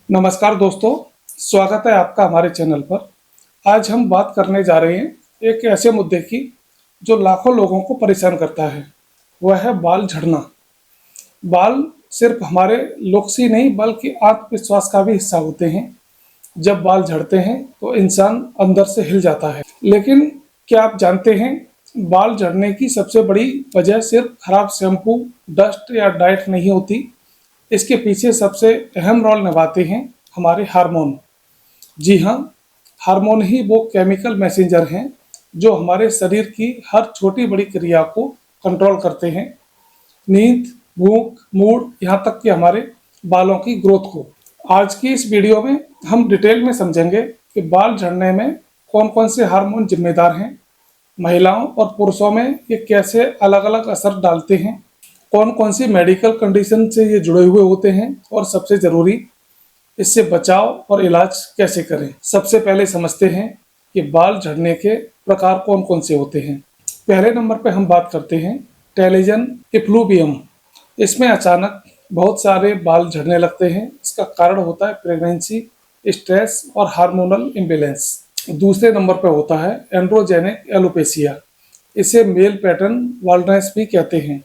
नमस्कार दोस्तों, स्वागत है आपका हमारे चैनल पर। आज हम बात करने जा रहे हैं एक ऐसे मुद्दे की जो लाखों लोगों को परेशान करता है। वह है बाल झड़ना। बाल सिर्फ हमारे लुक्स ही नहीं बल्कि आत्मविश्वास का भी हिस्सा होते हैं। जब बाल झड़ते हैं तो इंसान अंदर से हिल जाता है। लेकिन क्या आप जानते हैं, बाल झड़ने की सबसे बड़ी वजह सिर्फ खराब शैम्पू, डस्ट या डाइट नहीं होती। इसके पीछे सबसे अहम रोल निभाते हैं हमारे हार्मोन। जी हाँ, हार्मोन ही वो केमिकल मैसेंजर हैं जो हमारे शरीर की हर छोटी बड़ी क्रिया को कंट्रोल करते हैं। नींद, भूख, मूड, यहाँ तक कि हमारे बालों की ग्रोथ को। आज की इस वीडियो में हम डिटेल में समझेंगे कि बाल झड़ने में कौन कौन से हार्मोन जिम्मेदार हैं, महिलाओं और पुरुषों में ये कैसे अलग अलग असर डालते हैं, कौन कौन सी मेडिकल कंडीशन से ये जुड़े हुए होते हैं और सबसे ज़रूरी, इससे बचाव और इलाज कैसे करें। सबसे पहले समझते हैं कि बाल झड़ने के प्रकार कौन कौन से होते हैं। पहले नंबर पे हम बात करते हैं टेलोजन इफ्लूवियम। इसमें अचानक बहुत सारे बाल झड़ने लगते हैं। इसका कारण होता है प्रेगनेंसी, स्ट्रेस और हार्मोनल इम्बैलेंस। दूसरे नंबर पे होता है एंड्रोजेनिक एलोपेशिया। इसे मेल पैटर्न बाल्डनेस भी कहते हैं।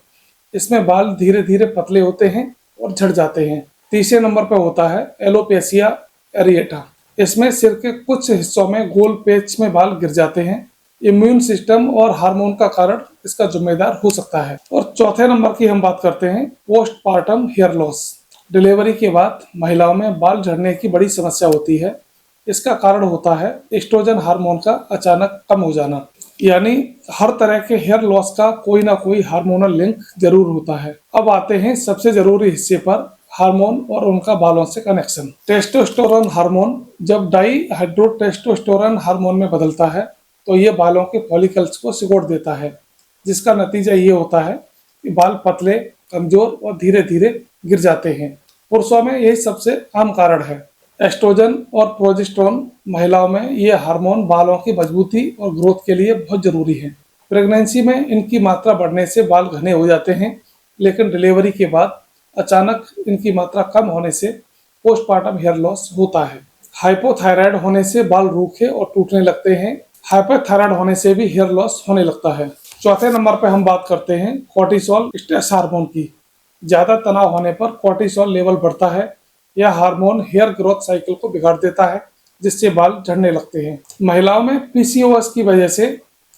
इसमें बाल धीरे धीरे पतले होते हैं और झड़ जाते हैं। तीसरे नंबर पर होता है एलोपेशिया एरिएटा। इसमें सिर के कुछ हिस्सों में गोल पेच में बाल गिर जाते हैं। इम्यून सिस्टम और हार्मोन का कारण इसका जिम्मेदार हो सकता है। और चौथे नंबर की हम बात करते हैं पोस्टपार्टम हेयर लॉस। डिलीवरी के बाद महिलाओं में बाल झड़ने की बड़ी समस्या होती है। इसका कारण होता है एस्ट्रोजन हार्मोन का अचानक कम हो जाना। यानी हर तरह के हेयर लॉस का कोई ना कोई हार्मोनल लिंक जरूर होता है। अब आते हैं सबसे जरूरी हिस्से पर, हार्मोन और उनका बालों से कनेक्शन। टेस्टोस्टेरोन हार्मोन जब डाई हाइड्रोटेस्टोस्टेरोन हार्मोन में बदलता है तो ये बालों के फॉलिकल्स को सिकोड़ देता है, जिसका नतीजा ये होता है कि बाल पतले, कमजोर और धीरे धीरे गिर जाते हैं। पुरुषों में यही सबसे आम कारण है। एस्ट्रोजन और प्रोजेस्टेरोन महिलाओं में ये हार्मोन बालों की मजबूती और ग्रोथ के लिए बहुत जरूरी है। प्रेगनेंसी में इनकी मात्रा बढ़ने से बाल घने हो जाते हैं, लेकिन डिलीवरी के बाद अचानक इनकी मात्रा कम होने से पोस्टपार्टम हेयर लॉस होता है। हाइपोथायराइड होने से बाल रूखे और टूटने लगते हैं। हाइपरथायराइड होने से भी हेयर लॉस होने लगता है। चौथे नंबर पर हम बात करते हैं कोर्टिसोल स्ट्रेस हार्मोन की। ज्यादा तनाव होने पर कोर्टिसोल लेवल बढ़ता है। यह हार्मोन हेयर ग्रोथ साइकिल को बिगाड़ देता है, जिससे बाल झड़ने लगते हैं। महिलाओं में पीसीओएस की वजह से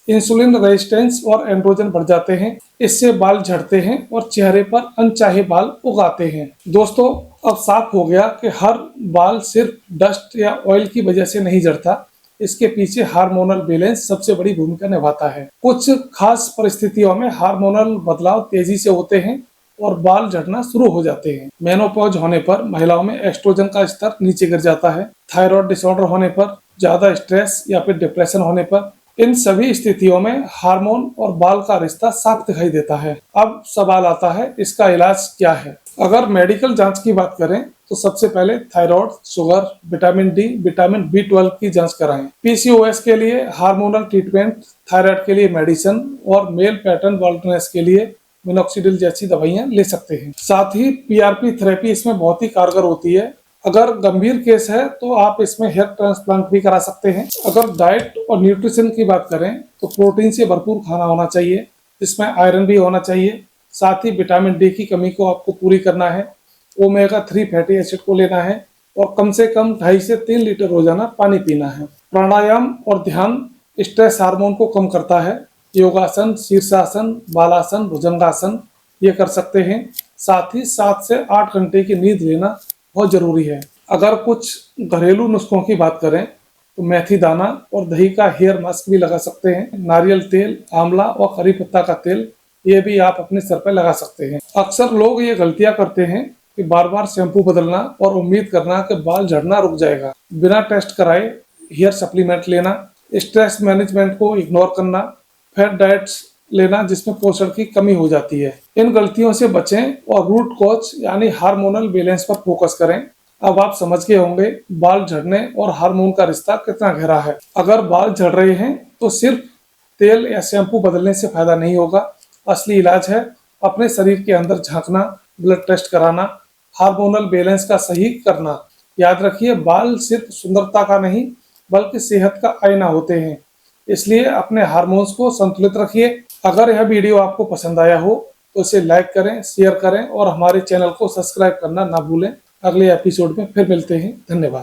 इंसुलिन रेजिस्टेंस और एंड्रोजन बढ़ जाते हैं। इससे बाल झड़ते हैं और चेहरे पर अनचाहे बाल उगाते हैं। दोस्तों, अब साफ हो गया कि हर बाल सिर्फ डस्ट या ऑयल की वजह से नहीं झड़ता। इसके पीछे हार्मोनल बैलेंस सबसे बड़ी भूमिका निभाता है। कुछ खास परिस्थितियों में हार्मोनल बदलाव तेजी से होते हैं और बाल झड़ना शुरू हो जाते हैं। मेनोपॉज होने पर महिलाओं में एस्ट्रोजन का स्तर नीचे गिर जाता है। थायराइड डिसऑर्डर होने पर, ज्यादा स्ट्रेस या फिर डिप्रेशन होने पर, इन सभी स्थितियों में हार्मोन और बाल का रिश्ता साफ दिखाई देता है। अब सवाल आता है, इसका इलाज क्या है। अगर मेडिकल जांच की बात करें तो सबसे पहले thyroid, sugar, vitamin D, vitamin B12 की जांच कराएं। पीसीओएस के लिए हार्मोनल ट्रीटमेंट, थायराइड के लिए मेडिसिन और मेल पैटर्न बाल्डनेस के लिए मिनोक्सिडिल जैसी दवाइयां ले सकते हैं। साथ ही पीआरपी थेरेपी इसमें बहुत ही कारगर होती है। अगर गंभीर केस है तो आप इसमें हेयर ट्रांसप्लांट भी करा सकते हैं। अगर डाइट और न्यूट्रिशन की बात करें तो प्रोटीन से भरपूर खाना होना चाहिए, जिसमें आयरन भी होना चाहिए। साथ ही विटामिन डी की कमी को आपको पूरी करना है। ओमेगा 3 फैटी एसिड को लेना है और कम से कम 2.5 से 3 लीटर रोजाना पानी पीना है। प्राणायाम और ध्यान स्ट्रेस हार्मोन को कम करता है। योगासन, शीर्षासन, बालासन, भुजंगासन ये कर सकते हैं। साथ ही 7 से 8 घंटे की नींद लेना बहुत जरूरी है। अगर कुछ घरेलू नुस्खों की बात करें तो मेथी दाना और दही का हेयर मास्क भी लगा सकते हैं। नारियल तेल, आंवला और करी पत्ता का तेल ये भी आप अपने सर पर लगा सकते हैं। अक्सर लोग ये गलतियां करते हैं कि बार बार शैम्पू बदलना और उम्मीद करना कि बाल झड़ना रुक जाएगा। बिना टेस्ट कराए हेयर सप्लीमेंट लेना, स्ट्रेस मैनेजमेंट को इग्नोर करना, फैट डाइट्स लेना जिसमें पोषण की कमी हो जाती है। इन गलतियों से बचें और रूट कॉज यानी हार्मोनल बैलेंस पर फोकस करें। अब आप समझ गए होंगे बाल झड़ने और हार्मोन का रिश्ता कितना गहरा है। अगर बाल झड़ रहे हैं तो सिर्फ तेल या शैम्पू बदलने से फायदा नहीं होगा। असली इलाज है अपने शरीर के अंदर झांकना, ब्लड टेस्ट कराना, हार्मोनल बैलेंस का सही करना याद रखिए, बाल सिर्फ सुंदरता का नहीं बल्कि सेहत का आईना होते हैं। इसलिए अपने हार्मोन्स को संतुलित रखिए। अगर यह वीडियो आपको पसंद आया हो तो इसे लाइक करें, शेयर करें और हमारे चैनल को सब्सक्राइब करना ना भूलें। अगले एपिसोड में फिर मिलते हैं। धन्यवाद।